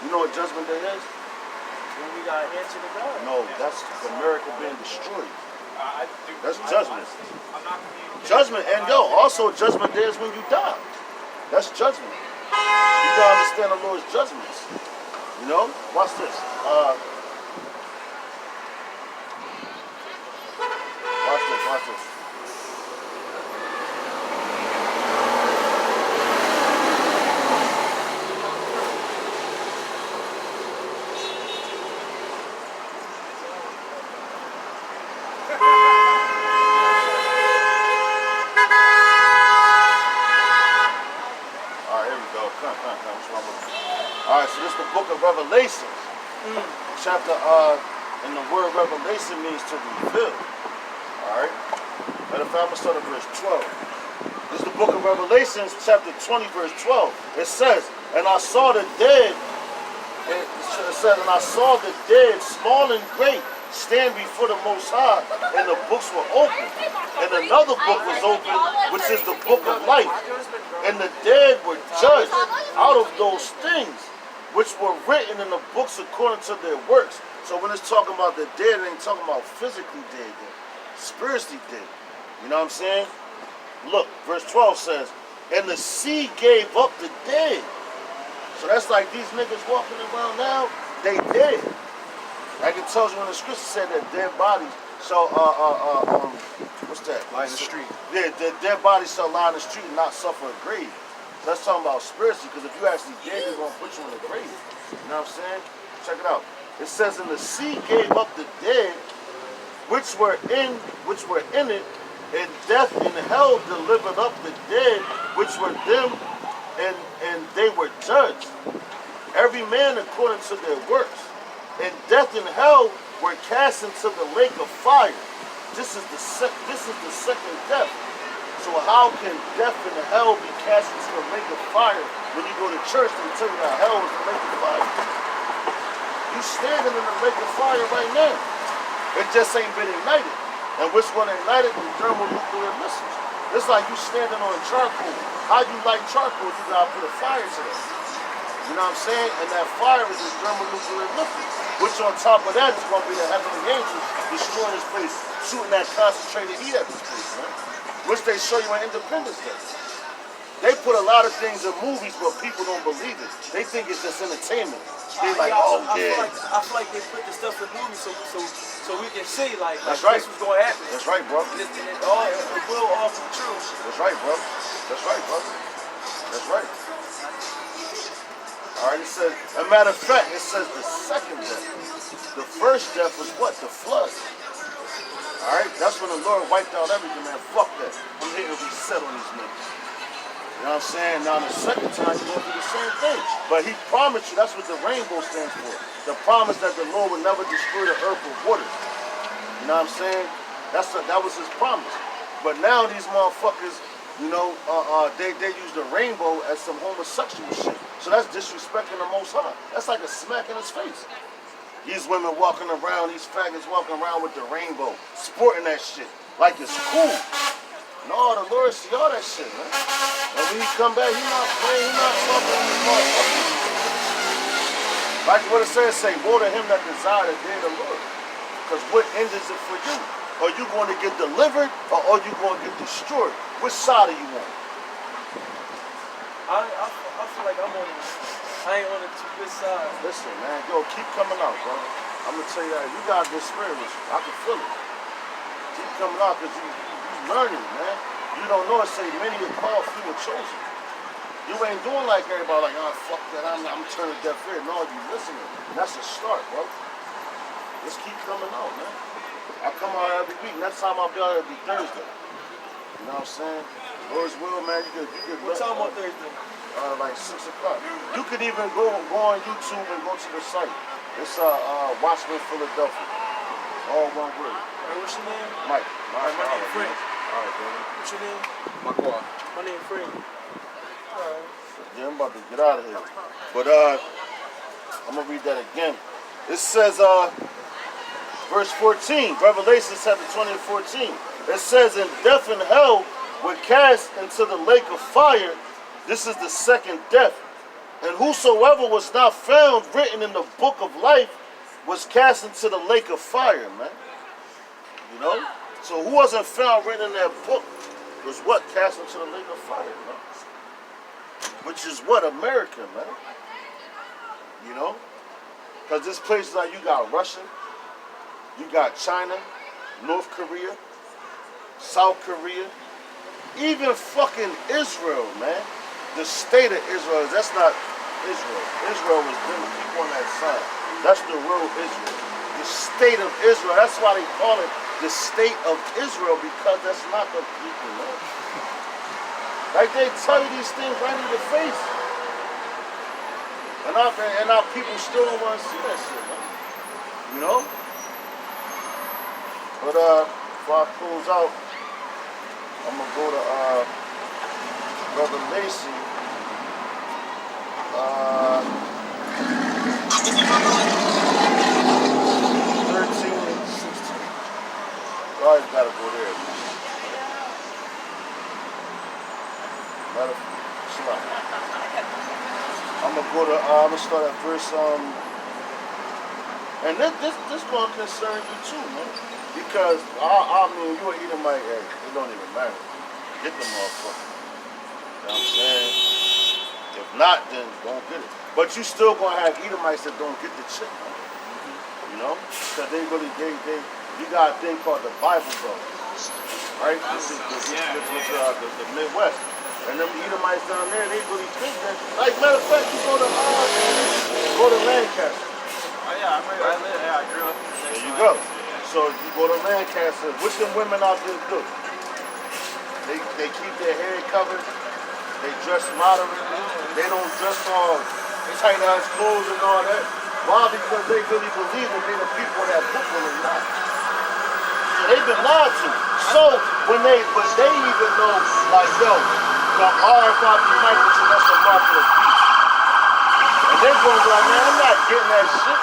You know what Judgment Day is? When we got answer to God. No, that's America being destroyed. That's judgment. I'm not confused. Judgment, and yo, also Judgment Day is when you die. That's judgment. You gotta understand the Lord's judgments. You know? Watch this. Watch this. Alright, so this is the book of Revelation. Chapter, and the word revelation means to reveal. Alright? Matter of fact, I'm going to start at verse 12. This is the book of Revelation, chapter 20, verse 12. It says, and I saw the dead, it says, and I saw the dead, small and great, stand before the Most High, and the books were opened. And another book was opened, which is the book of life. And the dead were judged out of those things which were written in the books according to their works. So when it's talking about the dead, it ain't talking about physically dead, spiritually dead. You know what I'm saying? Look, verse 12 says, and the sea gave up the dead. So that's like these niggas walking around now, they dead. Like it tells you in the scripture said that dead bodies shall, what's that? Lie in the street. Yeah, the dead bodies shall lie in the street and not suffer a grave. So that's talking about spiritually, because if you actually dead, they're going to put you in the grave. You know what I'm saying? Check it out. It says, and the sea gave up the dead, which were in it, and death and hell delivered up the dead, which were them, and they were judged, every man according to their works. And death and hell were cast into the lake of fire. This is the second death. So how can death and hell be cast into the lake of fire? When you go to church, they tell you that hell is the lake of fire. You standing in the lake of fire right now. It just ain't been ignited. And which one ignited? The thermonuclear missiles. It's like you standing on charcoal. How you like charcoal? You gotta put a fire to it. You know what I'm saying? And that fire is the thermonuclear missile. Which on top of that is going to be the heavenly angels destroying this place, shooting that concentrated heat at this place, man. Which they show you on Independence Day. They put a lot of things in movies, but people don't believe it. They think it's just entertainment. They like, oh yeah. I feel like they put the stuff in movies so we can see like that's right. This was going to happen. That's right, bro. It will all be true. That's right, bro. That's right, bro. That's right. All right, it says, as a matter of fact, it says the second death. The first death was what? The flood. All right, that's when the Lord wiped out everything, man. Fuck that. I'm here to reset on these niggas. You know what I'm saying? Now, the second time, you're going to do the same thing. But he promised you, that's what the rainbow stands for. The promise that the Lord would never destroy the earth with waters. You know what I'm saying? That was his promise. But now these motherfuckers, you know, they use the rainbow as some homosexual shit. So that's disrespecting the Most High. That's like a smack in his face. These women walking around, these faggots walking around with the rainbow, sporting that shit like it's cool. No, the Lord see all that shit, man. And when he come back, he not playing, he not talking. Like what it says, say, woe to him that desire the day of the Lord. Because what end is it for you? Are you going to get delivered or are you going to get destroyed? Which side are you on? I feel like I ain't on the too good side. Listen, man, yo, keep coming out, bro. I'm going to tell you that. You got this spirit with you. I can feel it. Keep coming out because you learning, man. You don't know it, say many are called, few are chosen. You ain't doing like everybody, like, oh, fuck that, I'm turning deaf ear. No, you listening. And that's a start, bro. Just keep coming out, man. I come out every week. Next time I'll be out every Thursday. You know what I'm saying? Lord's will, man. You could what time on Thursday? Like 6 o'clock. You could even go on YouTube and go to the site. It's Watchman Philadelphia. All one word. Hey, what's your name? Mike. My name Frank. All right, baby. What's your name? My name Frank. All right. Yeah, I'm about to get out of here. But I'm gonna read that again. It says verse 14, Revelation chapter 20 and 14. It says, and death and hell were cast into the lake of fire. This is the second death. And whosoever was not found written in the book of life was cast into the lake of fire, man. You know? So who wasn't found written in that book was what? Cast into the lake of fire, man. Which is what? America, man. You know? Because this place like you got Russia, you got China, North Korea, South Korea, even fucking Israel, man. The state of Israel, that's not Israel. Israel was them people on that side. That's the real Israel. The state of Israel, that's why they call it the state of Israel, because that's not the people, man. Like they tell you these things right in the face. And our people still don't want to see that shit, man. You know? But before I close out, I'm gonna go to Revelation. 13 and 16. You always gotta go there, man. I'm gonna go to I'm gonna start at verse and this gonna concern you too, man. Because I mean you ain't eating my egg. It don't even matter. Get the motherfucker. You know what I'm saying? If not, then don't get it. But you still gonna have Edomites that don't get the chip, man. You know? Because they you got a thing called the Bible Belt. Right? This is the Midwest. And them Edomites down there, they really think that. Like, matter of fact, you go to Lancaster. Oh yeah, I grew up. There you go. So you go to Lancaster. What's them women out there do? They keep their hair covered. They dress moderately. They don't dress all tight ass clothes and all that. Why? Because they really believe that they're the people that book when they're not. So they've been lied to. So but they even know, like, yo, the RFID microchip, that's the mark of the beast. And they're going to be like, man, I'm not getting that shit.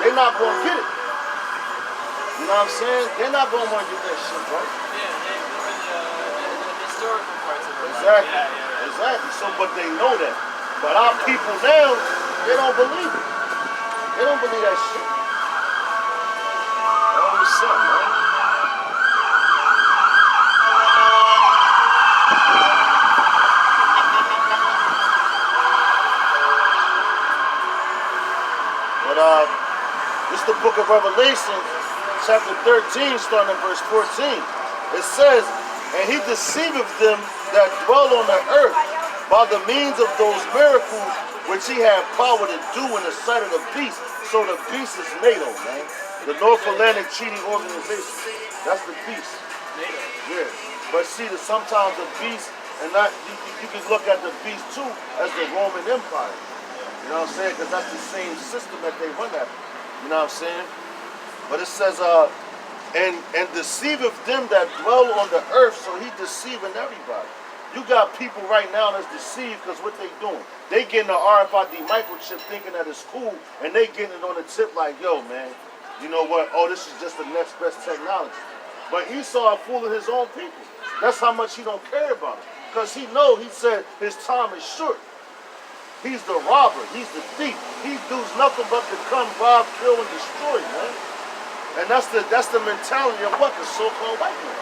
They're not going to get it. You know what I'm saying? They're not going to want to get that shit, bro. Yeah, the historical parts of it. Exactly. Yeah. Exactly. So, but they know that. But our people now, they don't believe it. They don't believe that shit. Oh, what's up, man? But this is the book of Revelation, chapter 13, starting in verse 14. It says, and he deceiveth them that dwell on the earth by the means of those miracles which he had power to do in the sight of the beast. So the beast is NATO, man. The North Atlantic Treaty Organization. That's the beast. NATO. Yeah. But see, that sometimes the beast, and not you can look at the beast too as the Roman Empire. You know what I'm saying? Because that's the same system that they run after. You know what I'm saying? But it says, and deceiveth them that dwell on the earth, so he deceiving everybody. You got people right now that's deceived because what they doing? They getting the RFID microchip thinking that it's cool, and they getting it on the tip like, yo, man, you know what? Oh, this is just the next best technology. But Esau fooling his own people. That's how much he don't care about it. Because he said his time is short. He's the robber. He's the thief. He does nothing but to come, rob, kill, and destroy, man. And that's the mentality of what the so-called white man.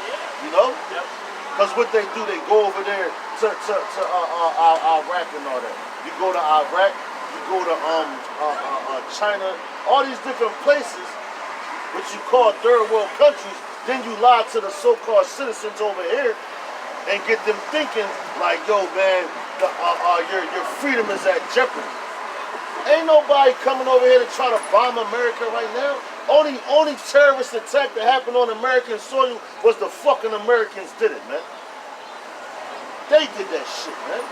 Yeah. You know? Yep. Because what they do, they go over there to Iraq and all that. You go to Iraq, you go to China, all these different places, which you call third world countries. Then you lie to the so-called citizens over here and get them thinking like, yo, man, your freedom is at jeopardy. Ain't nobody coming over here to try to bomb America right now. Only terrorist attack that happened on American soil was the fucking Americans did it, man. They did that shit, man.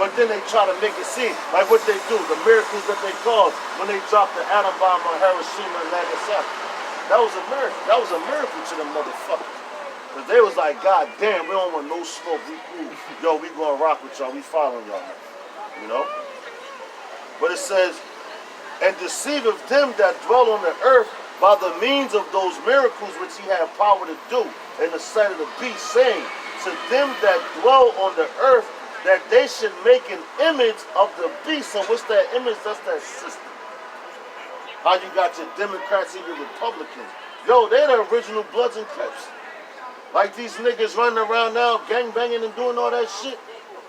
But then they try to make it seem like what they do, the miracles that they caused when they dropped the atom bomb on Hiroshima and Nagasaki. That was a miracle. That was a miracle to them motherfuckers. Because they was like, God damn, we don't want no smoke. We cool. Yo, we gonna rock with y'all. We following y'all. You know? But it says, and deceiveth them that dwell on the earth by the means of those miracles which he had power to do in the sight of the beast, saying, to them that dwell on the earth, that they should make an image of the beast. So what's that image? That's that system. How you got your Democrats and your Republicans. Yo, they're the original Bloods and Crips. Like these niggas running around now, gangbanging and doing all that shit.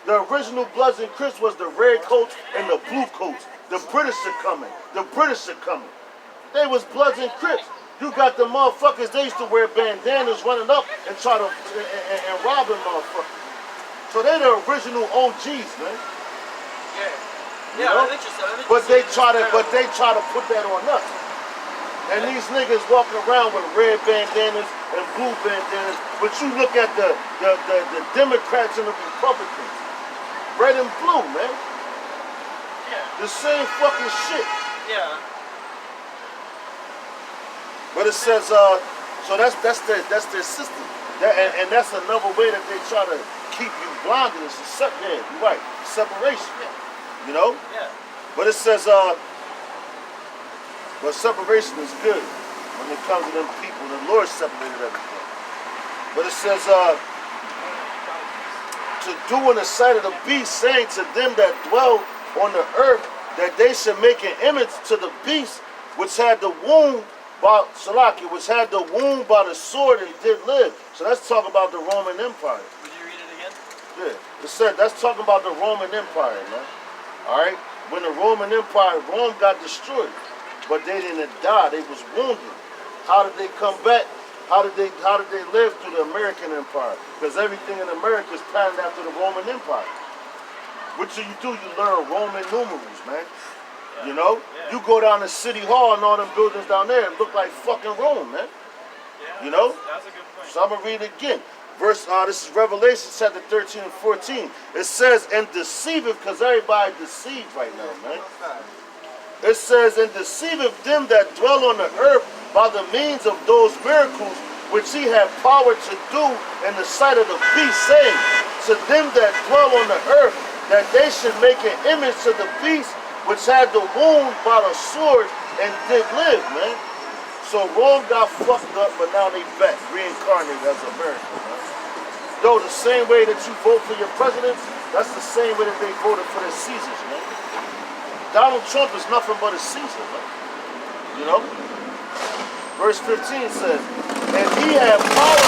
The original Bloods and Crips was the red coats and the blue coats. The British are coming. The British are coming. They was Bloods and Crips. You got the motherfuckers, they used to wear bandanas running up and try to and robbing motherfuckers. So they the original OGs, man. Yeah. You know? But they try to put that on us. And these niggas walking around with red bandanas and blue bandanas. But you look at the Democrats and the Republicans. Red and blue, man. Yeah. The same fucking shit. Yeah. But it says, so that's their system. And that's another way that they try to keep you blinded. It's you're right, separation. Yeah. You know? Yeah. But it says, but separation is good when it comes to them people. The Lord separated everything. But it says, to do in the sight of the beast, saying to them that dwell on the earth, that they should make an image to the beast, which had the wound by Salaki, which had the wound by the sword and did live. So let's talk about the Roman Empire. Would you read it again? Yeah, it said that's talking about the Roman Empire, man. All right, when the Roman Empire, Rome got destroyed, but they didn't die. They was wounded. How did they come back? How did they live through the American Empire? Because everything in America is patterned after the Roman Empire. What do? You learn Roman numerals, man. Yeah. You know? Yeah. You go down to City Hall and all them buildings down there, it look like fucking Rome, man. Yeah, you know? That's a good point. So I'm going to read it again. Verse, this is Revelation chapter 13 and 14. It says, and deceiveth, because everybody deceived right now, man. It says, and deceiveth them that dwell on the earth by the means of those miracles which he had power to do in the sight of the beast, saying, to them that dwell on the earth, that they should make an image to the beast which had the wound by the sword and did live, man. So Rome got fucked up, but now they back, reincarnated as America, man. Though the same way that you vote for your presidents, that's the same way that they voted for their Caesars, man. Donald Trump is nothing but a Caesar, man. You know? Verse 15 says, and he had power.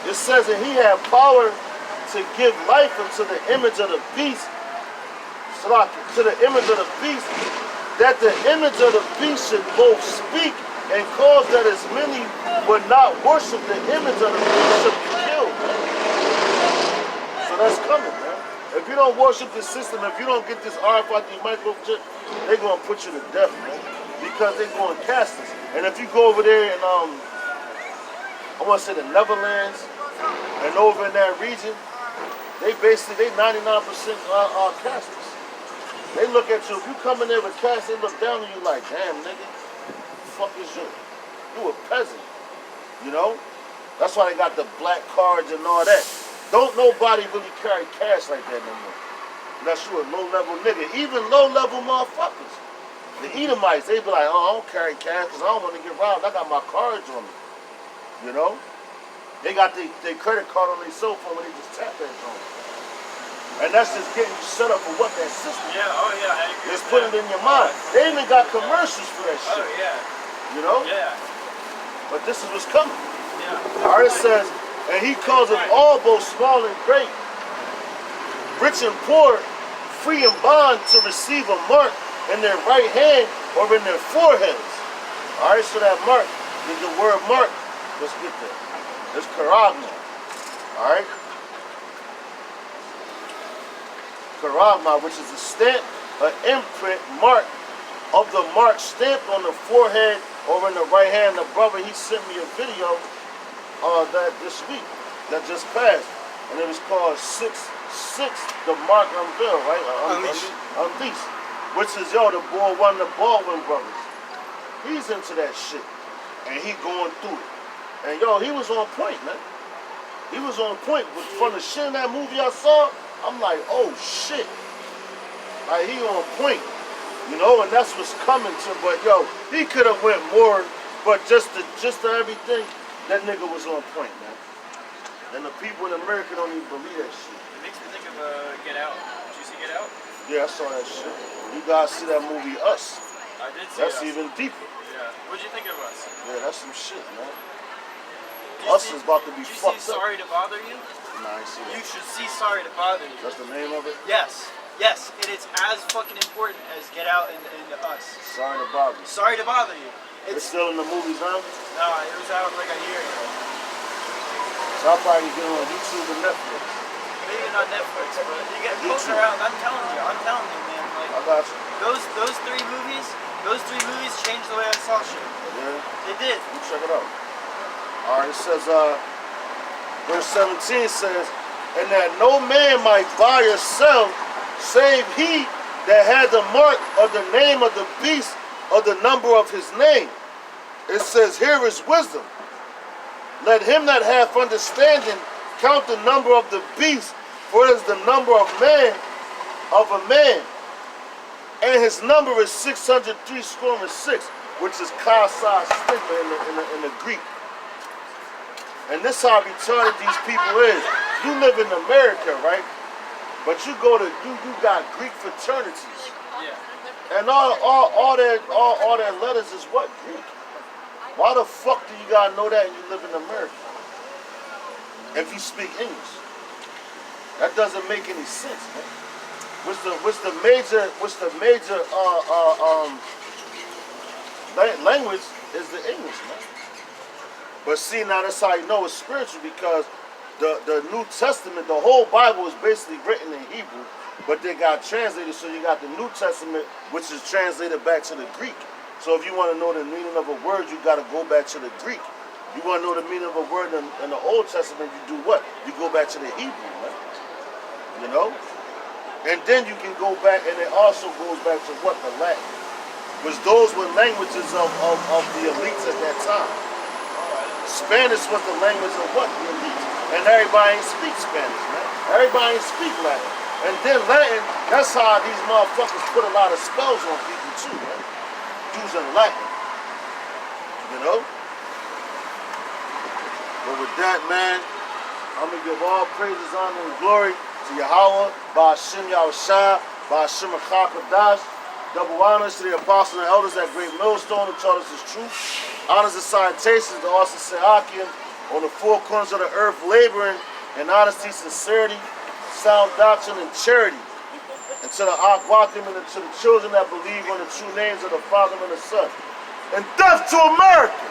It says, and he had power to give life unto the image of the beast, to the image of the beast, that the image of the beast should both speak and cause that as many would not worship the image of the beast should be killed. So that's coming, man. If you don't worship this system, if you don't get this RFID microchip, they're going to put you to death, man. Because they're going to cast us. And if you go over there in, I want to say the Netherlands, and over in that region, they 99% casters. They look at you, if you come in there with cast, they look down on you like, damn, nigga, the fuck is you? You a peasant, you know? That's why they got the black cards and all that. Don't nobody really carry cash like that no more. Unless you a low-level nigga. Even low-level motherfuckers. The Edomites, they be like, oh, I don't carry cash because I don't want to get robbed. I got my cards on me, you know? They got their credit card on their cell phone when they just tap that on. And that's just getting you set up for what that system is. Yeah, oh yeah, I agree. Just put it in your mind. They even got commercials for that shit. Oh yeah. You know? Yeah. But this is what's coming. Yeah. All right, it says, and he calls it all, both small and great, rich and poor, free and bond, to receive a mark in their right hand or in their foreheads. All right, so that mark, the word mark, let's get there. It's karagma. All right? Karagma, which is a stamp, an imprint, mark of the mark stamped on the forehead or in the right hand. The brother, he sent me a video that this week that just passed, and it was called 6 the mark unveiled, right? Unleashed. Which is, the boy, one of the Baldwin brothers. He's into that shit, and he going through it. And he was on point, man. He was on point. From the shit in that movie I saw, I'm like, oh shit. Like, he on point. You know, and that's what's coming to. But he could have went more, but just to everything, that nigga was on point, man. And the people in America don't even believe that shit. It makes me think of Get Out. Did you see Get Out? Yeah, I saw that shit. You guys see that movie Us? I did see That's Us. even deeper. Yeah. What'd you think of Us? Yeah, that's some shit, man. Us is about to be fucked Did you see up. Sorry to Bother You? Nah, I ain't see You that. should see Sorry to Bother You. That's the name of it? Yes. Yes. And it's as fucking important as Get Out and Us. Sorry to bother you. Sorry to Bother You. It's still in the movies now? Nah, it was out like a year ago. So I'll probably get it on YouTube and Netflix. Maybe not Netflix, but you get close around. I'm telling you, man. Like I got you. those three movies changed the way I saw shit. Yeah. They did. You check it out. Alright, it says, verse 17 says, and that no man might buy or sell, save he that had the mark of the name of the beast or the number of his name. It says, here is wisdom. Let him that hath understanding count the number of the beast, for it is the number of a man. And his number is 603 score and 6, which is Kasa Stigma in the Greek. And this how retarded these people is. You live in America, right? But you go to you got Greek fraternities. Yeah. And all their letters is what? Greek. Why the fuck do you gotta know that and you live in America? If you speak English. That doesn't make any sense, man. What's the major language is the English, man. But see, now that's how you know it's spiritual, because the New Testament, the whole Bible is basically written in Hebrew, but they got translated, so you got the New Testament, which is translated back to the Greek. So if you want to know the meaning of a word, you got to go back to the Greek. You want to know the meaning of a word in the Old Testament, you do what? You go back to the Hebrew, man. You know? And then you can go back, and it also goes back to what? The Latin. Which those were languages of the elites at that time. Spanish was the language of what? The elites. And everybody ain't speak Spanish, man. Everybody ain't speak Latin. And then Latin, that's how these motherfuckers put a lot of spells on people too, man. Using Latin. You know? But with that, man, I'm going to give all praises, honor, and glory to Yahweh, Ba'ashim Yahushua, Ba'ashim Achakadash. Double honors to the apostles and elders at Great Millstone who taught us his truth. Honors and salutations to all Sehakim on the four corners of the earth, laboring in honesty, sincerity, sound doctrine, and charity. And to the Akwakim and to the children that believe on the true names of the Father and the Son. And death to America!